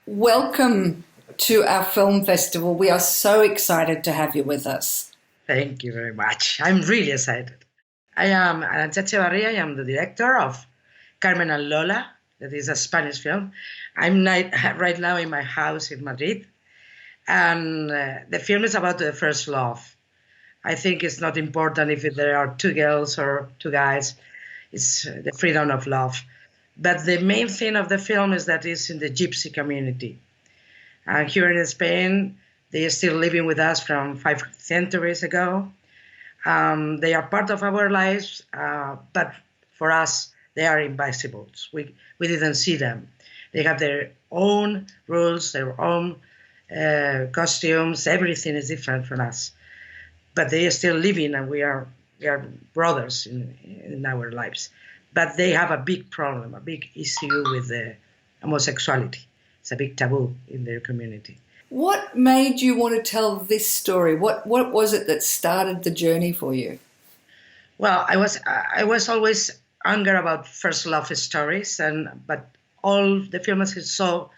Welcome to our film festival. We are so excited to have you with us. Thank you very much. I'm really excited. I am Arantxa Echevarria. I am the director of Carmen and Lola. That is a Spanish film. I'm right now in my house in Madrid. And the film is about the first love. I think it's not important if there are two girls or two guys. It's the freedom of love. But the main thing of the film is that it's in the gypsy community. Here in Spain, they are still living with us from 5 centuries ago. They are part of our lives, but for us, they are invisibles. We didn't see them. They have their own rules, their own costumes. Everything is different from us. But they are still living, and we are brothers in our lives. But they have a big problem, a big issue with the homosexuality. It's a big taboo in their community. What made you want to tell this story? What was it that started the journey for you? Well, I was always anger about first love stories, but all the films I saw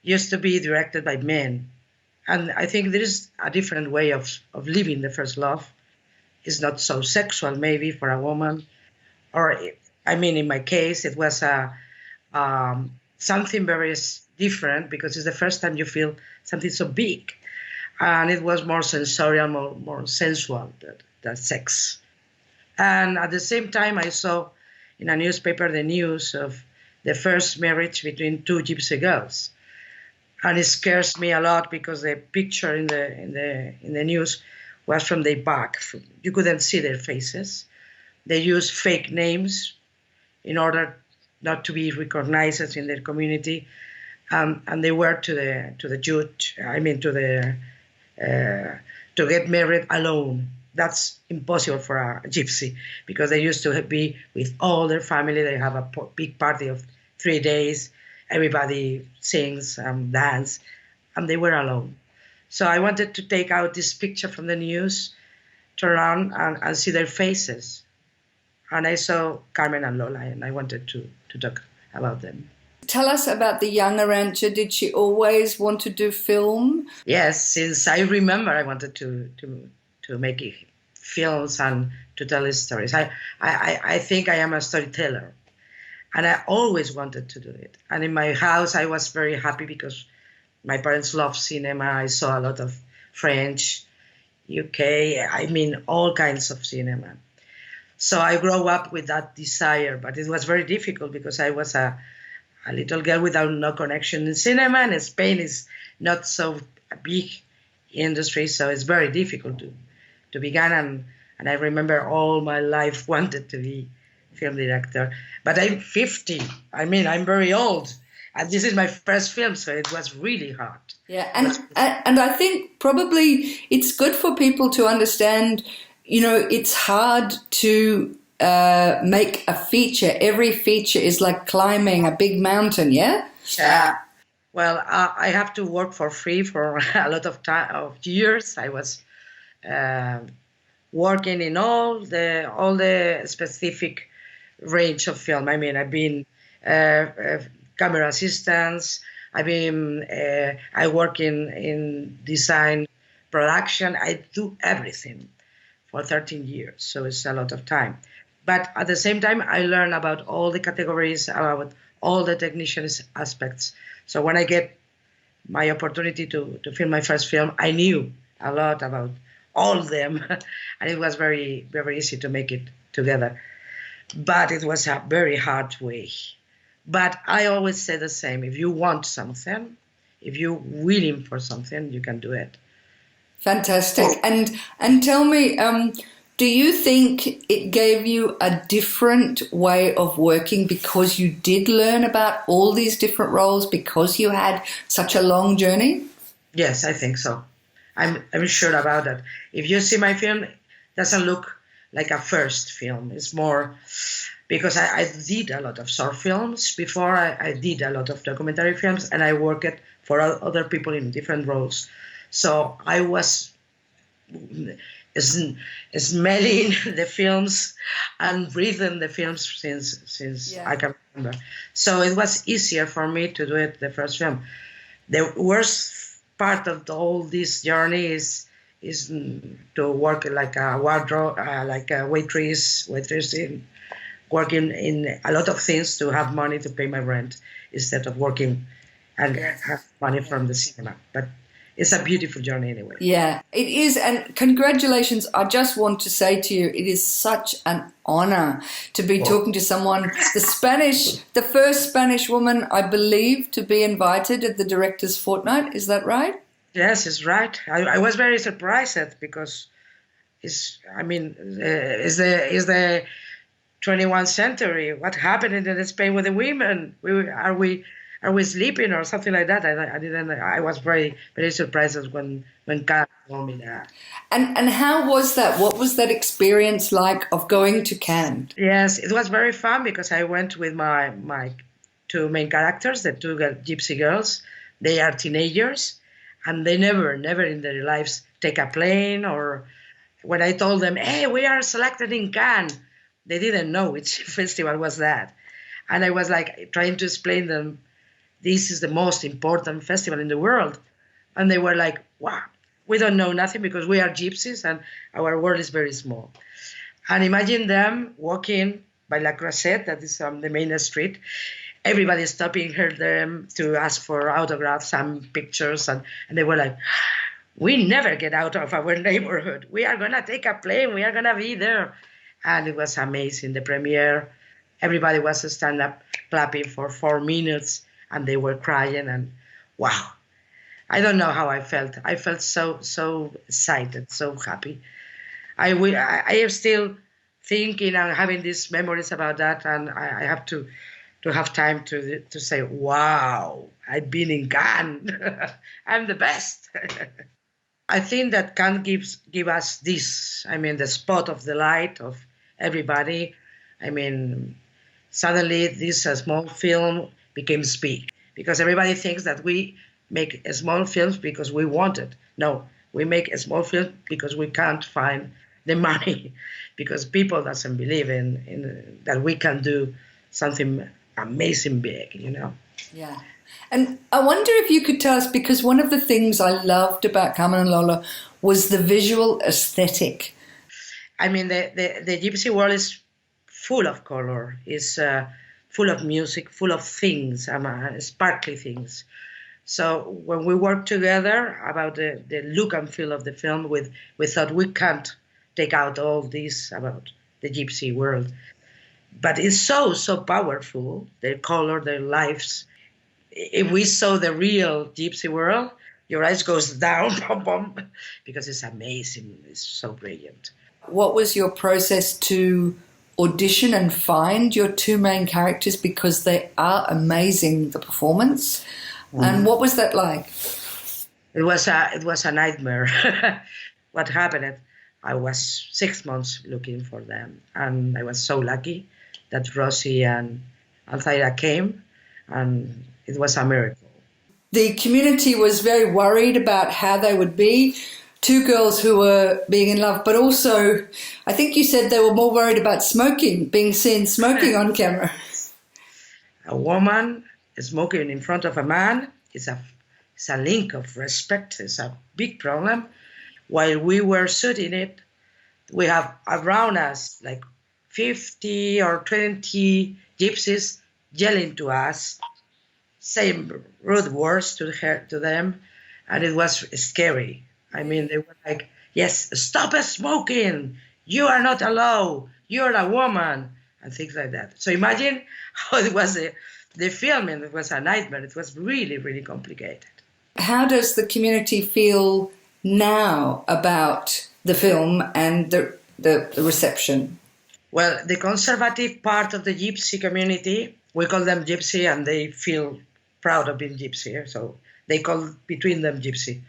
used to be directed by men. And I think there is a different way of living the first love. It's not so sexual, maybe, for a woman. Or, in my case, it was something very different because it's the first time you feel something so big. And it was more sensorial, more sensual than sex. And at the same time, I saw in a newspaper the news of the first marriage between two gypsy girls. And it scares me a lot because the picture in the news was from their back. You couldn't see their faces. They used fake names in order not to be recognized in their community, and they were to the judge. To get married alone. That's impossible for a gypsy because they used to be with all their family. They have a big party of 3 days. Everybody sings and dance, and they were alone. So I wanted to take out this picture from the news, turn around and see their faces. And I saw Carmen and Lola, and I wanted to talk about them. Tell us about the young Arantxa. Did she always want to do film? Yes, since I remember, I wanted to make films and to tell stories. I think I am a storyteller, and I always wanted to do it. And in my house, I was very happy because my parents love cinema. I saw a lot of French, UK, all kinds of cinema. So I grew up with that desire, but it was very difficult because I was a little girl without no connection in cinema, and Spain is not so a big industry, so it's very difficult to begin. And I remember all my life wanted to be film director. But I'm 50. I'm very old. And this is my first film, so it was really hard. Yeah, and I think probably it's good for people to understand, it's hard to make a feature. Every feature is like climbing a big mountain, yeah? Yeah. Well, I have to work for free for a lot of years. I was working in all the specific range of film. I've been camera assistants. I work in design, production. I do everything for 13 years, so it's a lot of time. But at the same time, I learn about all the categories, about all the technicians aspects. So when I get my opportunity to film my first film, I knew a lot about all of them, and it was very, very easy to make it together. But it was a very hard way. But I always say the same: if you want something, if you're willing for something, you can do it. Fantastic. And tell me, do you think it gave you a different way of working because you did learn about all these different roles because you had such a long journey? Yes, I think so. I'm sure about that. If you see my film, it doesn't look like a first film. It's more because I did a lot of short films before. I did a lot of documentary films, and I worked for other people in different roles. So I was smelling the films and breathing the films since I can remember. So it was easier for me to do it the first film. The worst part of all this journey is to work like a wardrobe, like a waitress in working in a lot of things to have money to pay my rent instead of working and have money from the cinema. But it's a beautiful journey anyway. Yeah, it is. And congratulations. I just want to say to you, it is such an honor to be talking to someone, the first Spanish woman, I believe, to be invited at the Directors Fortnight. Is that right? Yes, it's right. I was very surprised because it's the 21st century. What happened in Spain with the women? Are we sleeping or something like that? I didn't. I was very very surprised when Carmen told me that. And how was that? What was that experience like of going to Cannes? Yes, it was very fun because I went with my two main characters, the two gypsy girls. They are teenagers, and they never in their lives take a plane. Or when I told them, "Hey, we are selected in Cannes," they didn't know which festival was that, and I was like trying to explain them. This is the most important festival in the world. And they were like, wow, we don't know nothing because we are gypsies and our world is very small. And imagine them walking by La Croisette, that is on the main street. Everybody stopping them to ask for autographs and pictures. And they were like, we never get out of our neighborhood. We are going to take a plane. We are going to be there. And it was amazing. The premiere, everybody was stand up clapping for 4 minutes. And they were crying, and wow, I don't know how I felt. I felt so excited, so happy. I am still thinking and having these memories about that, and I have to have time to say, wow, I've been in Cannes. I'm the best. I think that Cannes give us this. I mean, the spot of the light of everybody. I mean, suddenly this small film became big because everybody thinks that we make small films because we want it. No, we make a small film because we can't find the money, because people doesn't believe in that we can do something amazing big, you know. Yeah. And I wonder if you could tell us, because one of the things I loved about Carmen and Lola was the visual aesthetic. I mean, the gypsy world is full of color. It's full of music, full of things, sparkly things. So when we worked together about the look and feel of the film, we thought we can't take out all this about the gypsy world. But it's so powerful, their color, their lives. If we saw the real gypsy world, your eyes goes down, because it's amazing. It's so brilliant. What was your process to audition and find your two main characters, because they are amazing, the performance? And what was that like? It was a nightmare. What happened? I was 6 months looking for them, and I was so lucky that Rosie and Alzaira came, and it was a miracle. The community was very worried about how they would be. Two girls who were being in love, but also, I think you said they were more worried about smoking, being seen smoking on camera. A woman smoking in front of a man is a link of respect. It's a big problem. While we were shooting it, we have around us like 50 or 20 gypsies yelling to us, saying rude words to them, and it was scary. I mean, they were like, yes, stop smoking. You are not allowed. You're a woman, and things like that. So imagine how it was the filming. It was a nightmare. It was really, really complicated. How does the community feel now about the film and the reception? Well, the conservative part of the gypsy community, we call them gypsy, and they feel proud of being gypsy. So they call between them gypsy.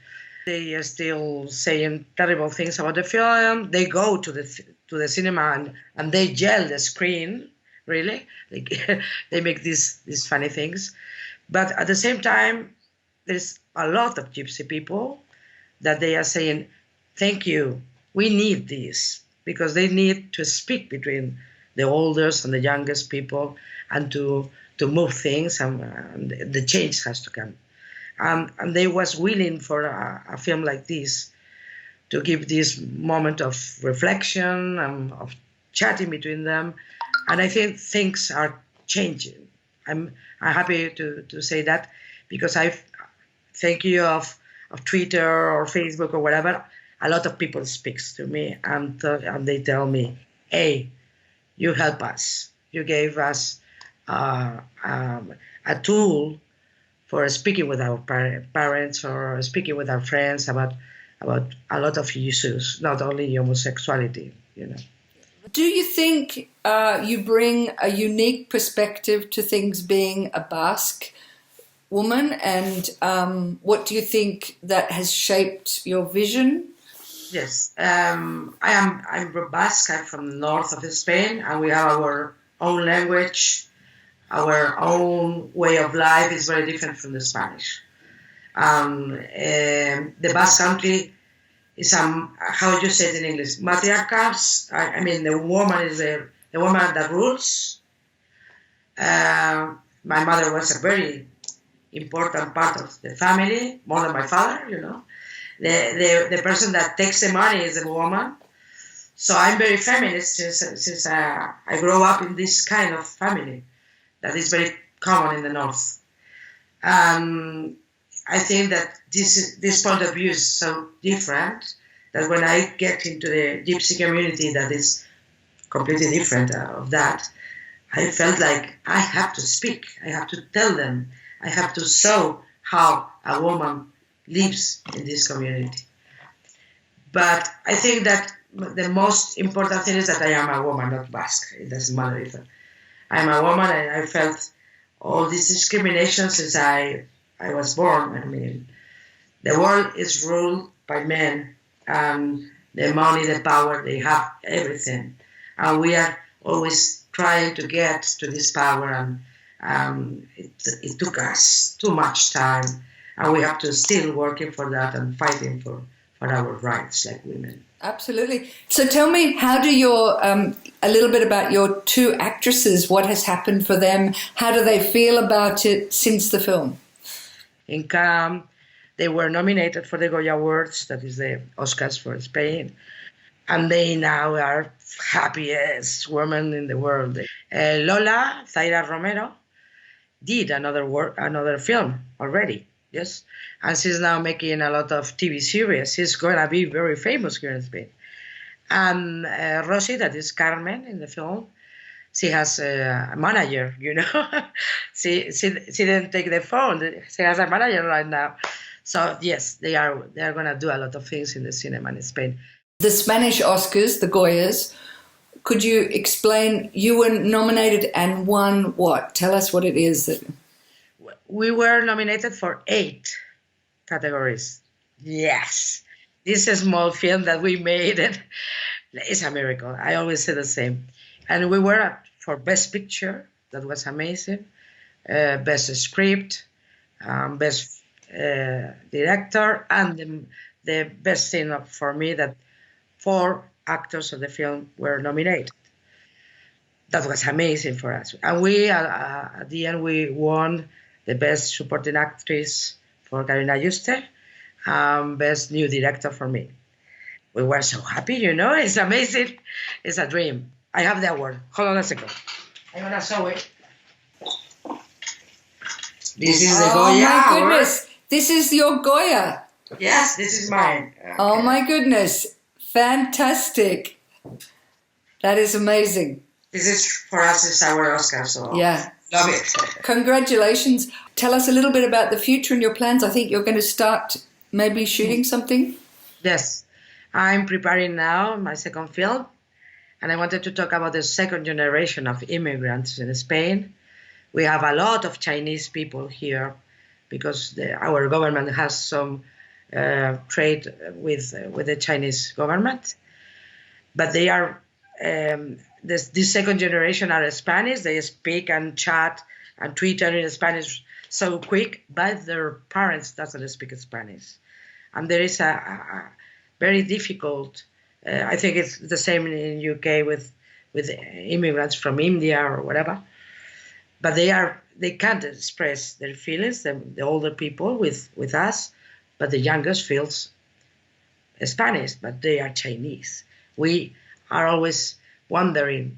They are still saying terrible things about the film. They go to the cinema and they yell the screen, really. They make these funny things. But at the same time, there's a lot of gypsy people that they are saying, thank you, we need this, because they need to speak between the oldest and the youngest people and to move things, and the change has to come. And they was willing for a film like this to give this moment of reflection and of chatting between them. And I think things are changing. I'm happy to say that, because I thank you of Twitter or Facebook or whatever. A lot of people speaks to me and they tell me, hey, you help us. You gave us a tool for speaking with our parents or speaking with our friends about a lot of issues, not only homosexuality, you know. Do you think you bring a unique perspective to things being a Basque woman, and what do you think that has shaped your vision? Yes, I'm Basque. I'm from the north of Spain, and we have our own language, our own way of life is very different from the Spanish. The Basque country is how you say it in English, matriarchals. I mean, the woman is the woman that rules. My mother was a very important part of the family, more than my father, you know. The person that takes the money is the woman. So I'm very feminist since I grew up in this kind of family that is very common in the north. I think that this point of view is so different that when I get into the gypsy community that is completely different of that, I felt like I have to speak, I have to tell them, I have to show how a woman lives in this community. But I think that the most important thing is that I am a woman, not Basque. It doesn't matter if I'm a woman, and I felt all this discrimination since I was born. I mean, the world is ruled by men, and the money, the power, they have everything. And we are always trying to get to this power, and it took us too much time, and we have to still working for that and fighting for our rights like women. Absolutely. So tell me, how do your a little bit about your two actresses? What has happened for them? How do they feel about it since the film? In Cannes, they were nominated for the Goya Awards, that is the Oscars for Spain, and they now are happiest women in the world. Lola, Zaira Romero, did another film already, yes, and she's now making a lot of TV series. She's going to be very famous here in Spain. And Rosie, that is Carmen in the film, she has a manager, you know. she didn't take the phone. She has a manager right now. So yes, they are going to do a lot of things in the cinema in Spain. The Spanish Oscars, the Goyas, could you explain, you were nominated and won what? Tell us what it is. That we were nominated for 8 categories. Yes. This is a small film that we made. It's a miracle. I always say the same. And we were up for Best Picture. That was amazing. Best Script, Best Director, and the best thing for me that 4 actors of the film were nominated. That was amazing for us. And we, at the end, we won the Best Supporting Actress for Carina Juste, Best New Director for me. We were so happy, you know. It's amazing. It's a dream. I have the award. Hold on a second. I'm going to show it. This is the Goya. Oh, my goodness. Award. This is your Goya. Yes, this is mine. Okay. Oh, my goodness. Fantastic. That is amazing. This is, for us, it's our Oscar, so yeah. Love it. Congratulations. Tell us a little bit about the future and your plans. I think you're going to start maybe shooting something. Yes. I'm preparing now my second film, and I wanted to talk about the second generation of immigrants in Spain. We have a lot of Chinese people here because our government has some trade with the Chinese government. But they are, this second generation are Spanish. They speak and chat and Twitter in Spanish so quick, but their parents doesn't speak Spanish. And there is a very difficult, I think it's the same in UK with immigrants from India or whatever. but they can't express their feelings. The older people with us, but the youngest feels Spanish, but they are Chinese. We are always wondering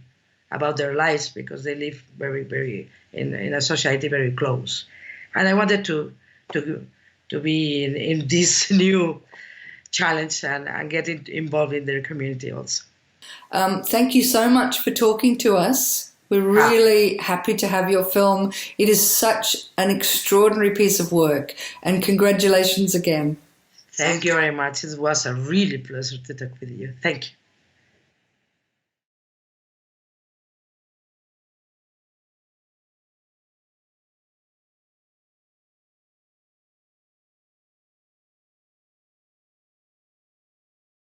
about their lives because they live very, very in a society very close. And I wanted to be in this new challenge and get involved in their community also. Thank you so much for talking to us. We're really happy to have your film. It is such an extraordinary piece of work, and congratulations again. Thank you very much. It was a really pleasure to talk with you. Thank you.